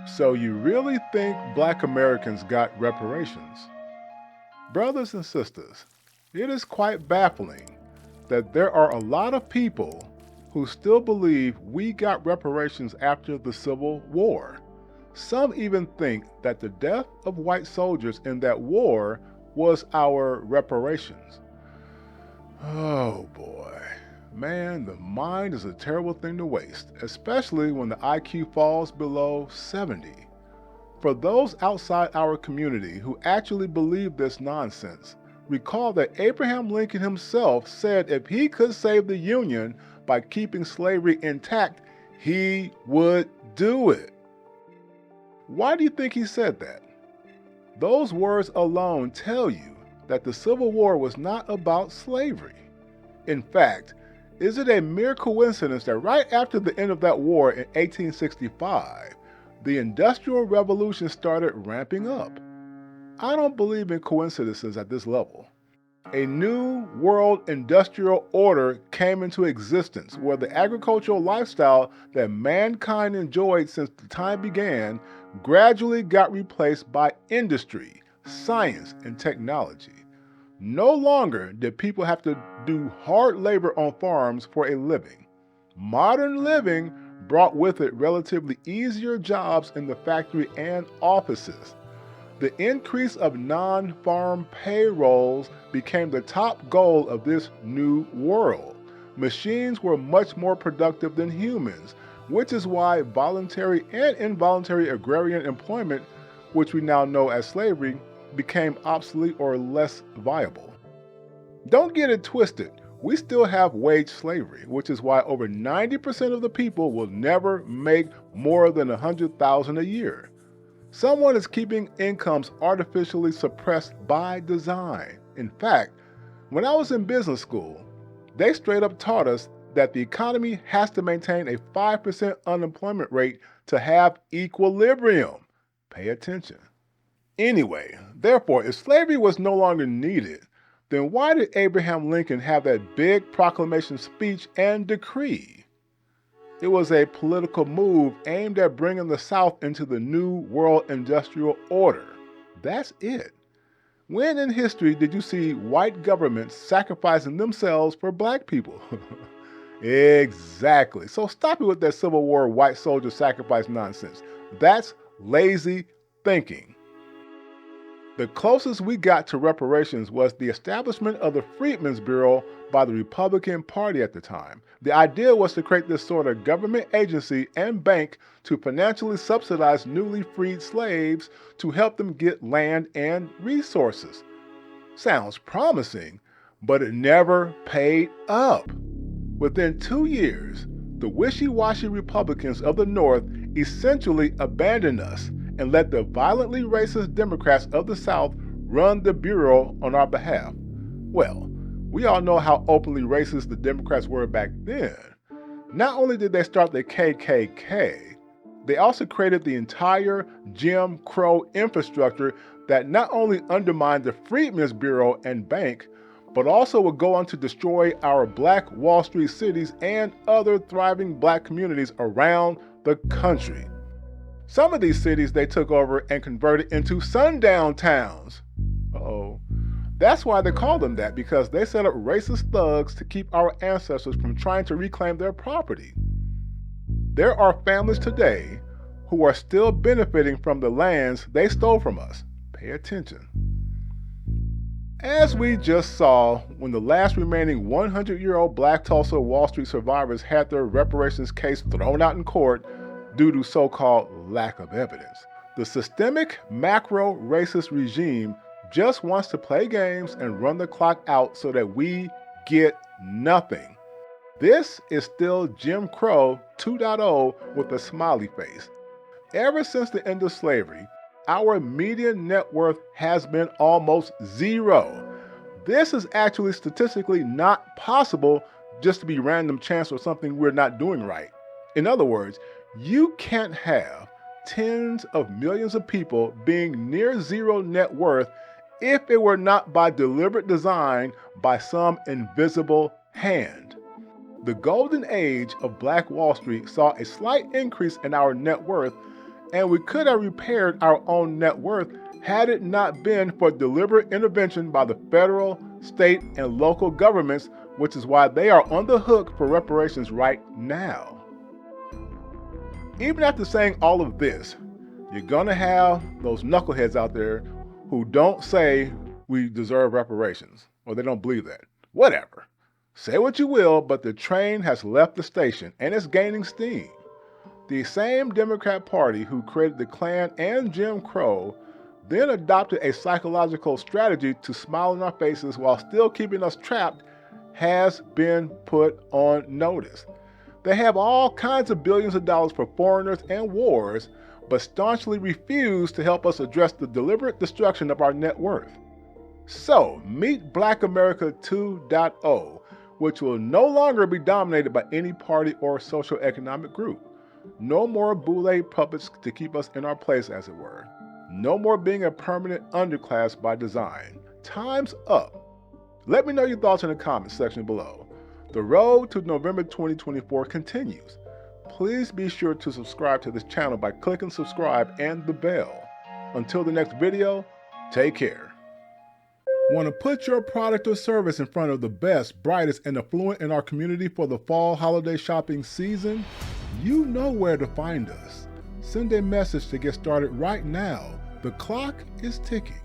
So you really think Black Americans got reparations? Brothers and sisters, it is quite baffling that there are a lot of people who still believe we got reparations after the Civil War. Some even think that the death of white soldiers in that war was our reparations. Oh boy. Man, the mind is a terrible thing to waste, especially when the IQ falls below 70. For those outside our community who actually believe this nonsense, recall that Abraham Lincoln himself said if he could save the Union by keeping slavery intact, he would do it. Why do you think he said that? Those words alone tell you that the Civil War was not about slavery. In fact, is it a mere coincidence that right after the end of that war in 1865, the Industrial Revolution started ramping up? I don't believe in coincidences at this level. A new world industrial order came into existence where the agricultural lifestyle that mankind enjoyed since the time began gradually got replaced by industry, science, and technology. No longer did people have to do hard labor on farms for a living. Modern living brought with it relatively easier jobs in the factory and offices. The increase of non-farm payrolls became the top goal of this new world. Machines were much more productive than humans, which is why voluntary and involuntary agrarian employment, which we now know as slavery, became obsolete or less viable. Don't get it twisted. We still have wage slavery, which is why over 90% of the people will never make more than $100,000 a year. Someone is keeping incomes artificially suppressed by design. In fact, when I was in business school, they straight up taught us that the economy has to maintain a 5% unemployment rate to have equilibrium. Pay attention. Anyway, therefore, if slavery was no longer needed, then why did Abraham Lincoln have that big proclamation speech and decree? It was a political move aimed at bringing the South into the new world industrial order. That's it. When in history did you see white governments sacrificing themselves for black people? Exactly. So stop it with that Civil War white soldier sacrifice nonsense. That's lazy thinking. The closest we got to reparations was the establishment of the Freedmen's Bureau by the Republican Party at the time. The idea was to create this sort of government agency and bank to financially subsidize newly freed slaves to help them get land and resources. Sounds promising, but it never paid up. Within 2 years, the wishy-washy Republicans of the North essentially abandoned us and let the violently racist Democrats of the South run the Bureau on our behalf. Well, we all know how openly racist the Democrats were back then. Not only did they start the KKK, they also created the entire Jim Crow infrastructure that not only undermined the Freedmen's Bureau and bank, but also would go on to destroy our Black Wall Street cities and other thriving black communities around the country. Some of these cities they took over and converted into sundown towns. Uh-oh. That's why they call them that, because they set up racist thugs to keep our ancestors from trying to reclaim their property. There are families today who are still benefiting from the lands they stole from us. Pay attention. As we just saw, when the last remaining 100-year-old Black Tulsa Wall Street survivors had their reparations case thrown out in court due to so-called lack of evidence, the systemic macro-racist regime just wants to play games and run the clock out so that we get nothing. This is still Jim Crow 2.0 with a smiley face. Ever since the end of slavery, our median net worth has been almost zero. This is actually statistically not possible just to be random chance or something we're not doing right. In other words, you can't have tens of millions of people being near zero net worth if it were not by deliberate design by some invisible hand. The golden age of Black Wall Street saw a slight increase in our net worth, and we could have repaired our own net worth had it not been for deliberate intervention by the federal, state, and local governments, which is why they are on the hook for reparations right now. Even after saying all of this, you're gonna have those knuckleheads out there who don't say we deserve reparations, or they don't believe that. Whatever. Say what you will, but the train has left the station and it's gaining steam. The same Democrat Party who created the Klan and Jim Crow then adopted a psychological strategy to smile in our faces while still keeping us trapped has been put on notice. They have all kinds of billions of dollars for foreigners and wars, but staunchly refuse to help us address the deliberate destruction of our net worth. So, meet Black America 2.0, which will no longer be dominated by any party or social economic group. No more boule puppets to keep us in our place, as it were. No more being a permanent underclass by design. Time's up. Let me know your thoughts in the comments section below. The road to November 2024 continues. Please be sure to subscribe to this channel by clicking subscribe and the bell. Until the next video, take care. Want to put your product or service in front of the best, brightest, and affluent in our community for the fall holiday shopping season? You know where to find us. Send a message to get started right now. The clock is ticking.